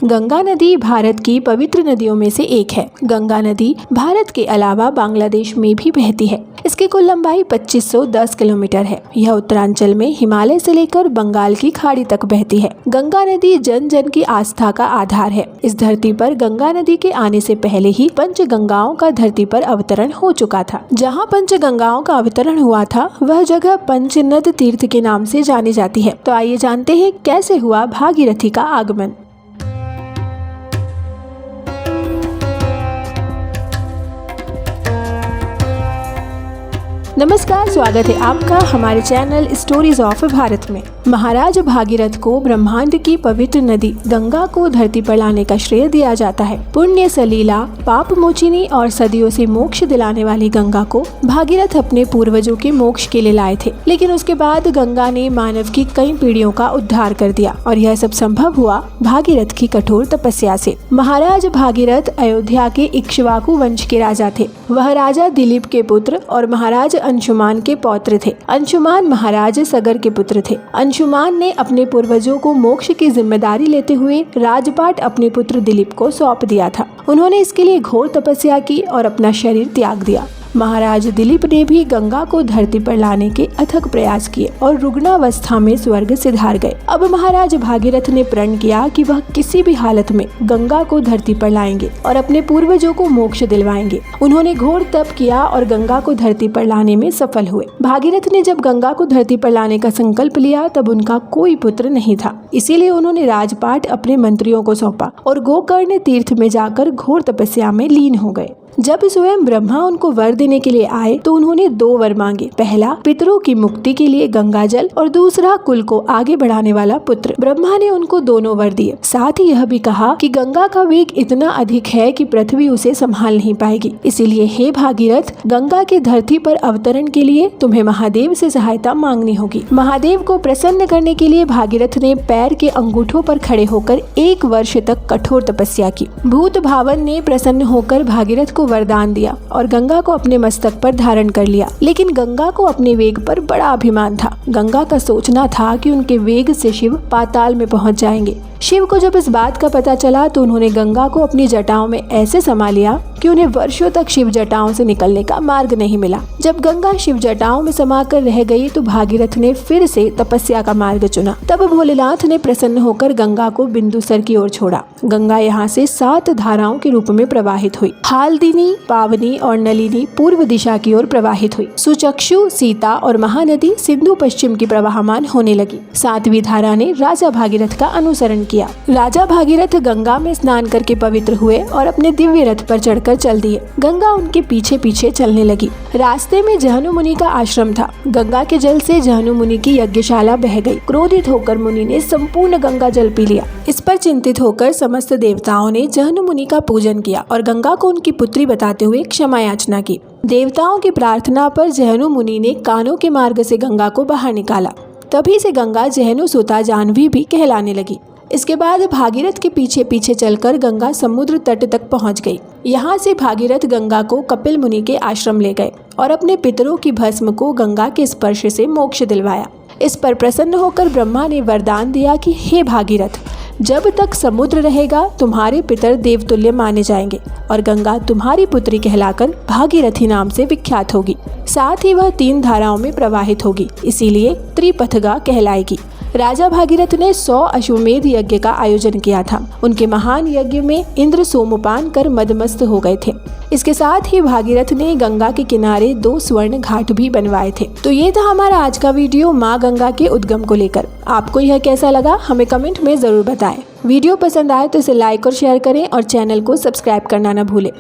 गंगा नदी भारत की पवित्र नदियों में से एक है। गंगा नदी भारत के अलावा बांग्लादेश में भी बहती है। इसकी कुल लंबाई 2510 किलोमीटर है। यह उत्तरांचल में हिमालय से लेकर बंगाल की खाड़ी तक बहती है। गंगा नदी जन जन की आस्था का आधार है। इस धरती पर गंगा नदी के आने से पहले ही पंचगंगाओं का धरती पर अवतरण हो चुका था। जहाँ पंचगंगाओं का अवतरण हुआ था वह जगह पंचनद तीर्थ के नाम से जानी जाती है। तो आइए जानते हैं कैसे हुआ भागीरथी का आगमन। नमस्कार, स्वागत है आपका हमारे चैनल स्टोरीज ऑफ भारत में। महाराज भागीरथ को ब्रह्मांड की पवित्र नदी गंगा को धरती पर लाने का श्रेय दिया जाता है। पुण्य सलीला, पाप मोचिनी और सदियों से मोक्ष दिलाने वाली गंगा को भागीरथ अपने पूर्वजों के मोक्ष के लिए लाए थे। लेकिन उसके बाद गंगा ने मानव की कई पीढ़ियों का उद्धार कर दिया और यह सब संभव हुआ भागीरथ की कठोर तपस्या से। महाराज भागीरथ अयोध्या के इक्ष्वाकु वंश के राजा थे। वह राजा दिलीप के पुत्र और महाराज अंशुमान के पौत्र थे। अंशुमान महाराज सगर के पुत्र थे। अंशुमान ने अपने पूर्वजों को मोक्ष की जिम्मेदारी लेते हुए राजपाट अपने पुत्र दिलीप को सौंप दिया था। उन्होंने इसके लिए घोर तपस्या की और अपना शरीर त्याग दिया। महाराज दिलीप ने भी गंगा को धरती पर लाने के अथक प्रयास किए और रुग्णावस्था में स्वर्ग सिधार गए। अब महाराज भागीरथ ने प्रण किया कि वह किसी भी हालत में गंगा को धरती पर लाएंगे और अपने पूर्वजों को मोक्ष दिलवाएंगे। उन्होंने घोर तप किया और गंगा को धरती पर लाने में सफल हुए। भागीरथ ने जब गंगा को धरती पर लाने का संकल्प लिया तब उनका कोई पुत्र नहीं था। इसीलिए उन्होंने राजपाट अपने मंत्रियों को सौंपा और गोकर्ण तीर्थ में जाकर घोर तपस्या में लीन हो गए। जब स्वयं ब्रह्मा उनको वर देने के लिए आए तो उन्होंने 2 वर मांगे। पहला, पितरों की मुक्ति के लिए गंगा जल और दूसरा, कुल को आगे बढ़ाने वाला पुत्र। ब्रह्मा ने उनको दोनों वर दिए। साथ ही यह भी कहा कि गंगा का वेग इतना अधिक है कि पृथ्वी उसे संभाल नहीं पाएगी। इसीलिए हे भागीरथ, गंगा की धरती पर अवतरण के लिए तुम्हें महादेव से सहायता मांगनी होगी। महादेव को प्रसन्न करने के लिए भागीरथ ने पैर के अंगूठों पर खड़े होकर 1 वर्ष तक कठोर तपस्या की। भूत भावन ने प्रसन्न होकर भागीरथ को वरदान दिया और गंगा को अपने मस्तक पर धारण कर लिया। लेकिन गंगा को अपने वेग पर बड़ा अभिमान था। गंगा का सोचना था कि उनके वेग से शिव पाताल में पहुंच जाएंगे। शिव को जब इस बात का पता चला तो उन्होंने गंगा को अपनी जटाओं में ऐसे समा लिया कि उन्हें वर्षों तक शिव जटाओं से निकलने का मार्ग नहीं मिला। जब गंगा शिव जटाओं में समाकर रह गई तो भागीरथ ने फिर से तपस्या का मार्ग चुना। तब भोलेनाथ ने प्रसन्न होकर गंगा को बिंदुसर की ओर छोड़ा। गंगा यहाँ से 7 धाराओं के रूप में प्रवाहित हुई। हाल्दिनी, पावनी और नलिनी पूर्व दिशा की ओर प्रवाहित हुई। सुचक्षु, सीता और महानदी सिंधु पश्चिम की प्रवाहमान होने लगी। 7वीं धारा ने राजा भागीरथ का अनुसरण किया। राजा भागीरथ गंगा में स्नान करके पवित्र हुए और अपने दिव्य रथ पर चढ़कर चल दिए। गंगा उनके पीछे पीछे चलने लगी। रास्ते में जहनु मुनि का आश्रम था। गंगा के जल से जहनु मुनि की यज्ञशाला बह गई। क्रोधित होकर मुनि ने संपूर्ण गंगा जल पी लिया। इस पर चिंतित होकर समस्त देवताओं ने जहनु मुनि का पूजन किया और गंगा को उनकी पुत्री बताते हुए क्षमा याचना की। देवताओं की प्रार्थना पर जहनु मुनि ने कानों के मार्ग से गंगा को बाहर निकाला। तभी से गंगा जहनु सुता जाह्नवी भी कहलाने लगी। इसके बाद भागीरथ के पीछे पीछे चलकर गंगा समुद्र तट तक पहुंच गई। यहाँ से भागीरथ गंगा को कपिल मुनि के आश्रम ले गए और अपने पितरों की भस्म को गंगा के स्पर्श से मोक्ष दिलवाया। इस पर प्रसन्न होकर ब्रह्मा ने वरदान दिया कि हे भागीरथ, जब तक समुद्र रहेगा तुम्हारे पितर देवतुल्य माने जाएंगे और गंगा तुम्हारी पुत्री कहलाकर भागीरथी नाम से विख्यात होगी। साथ ही वह 3 धाराओं में प्रवाहित होगी, इसीलिए त्रिपथगा कहलाएगी। राजा भागीरथ ने 100 अश्वमेध यज्ञ का आयोजन किया था। उनके महान यज्ञ में इंद्र सोमपान कर मदमस्त हो गए थे। इसके साथ ही भागीरथ ने गंगा के किनारे 2 स्वर्ण घाट भी बनवाए थे। तो ये था हमारा आज का वीडियो माँ गंगा के उद्गम को लेकर। आपको यह कैसा लगा हमें कमेंट में जरूर बताएं। वीडियो पसंद आए तो इसे लाइक और शेयर करें और चैनल को सब्सक्राइब करना न भूलें।